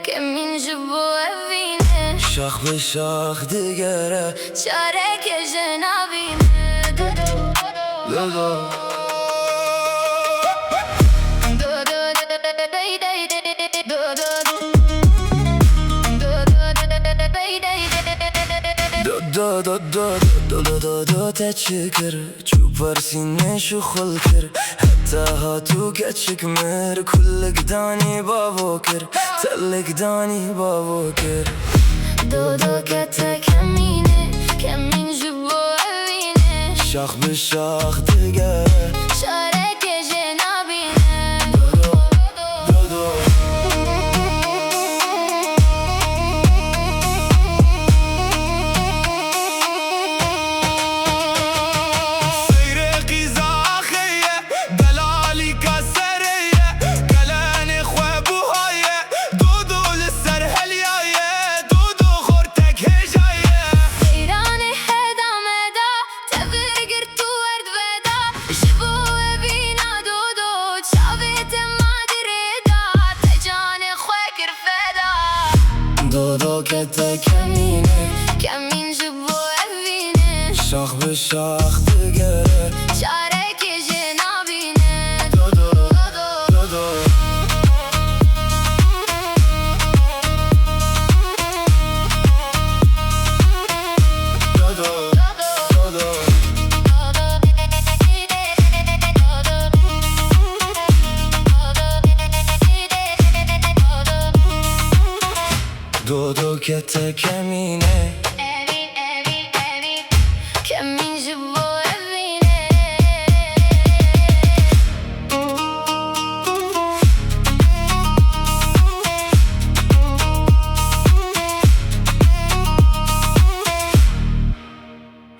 كمين جبوا فينا شاخ بشاخ دقره شارك جنابينا دودو دو تشكر چوبر سینه شو خلکر حتی هاتو کچک مر کلک دانی باوکر تلک دانی باوکر دو کته کمینه کمین جبو اوینه شاخ بشاخ دگره شارک جنابینه دودو دودو کته کمینه کمین جبو اوینه شاخ بشاخ دگره شارک جنابینه دودو دودو دودو کته کمینه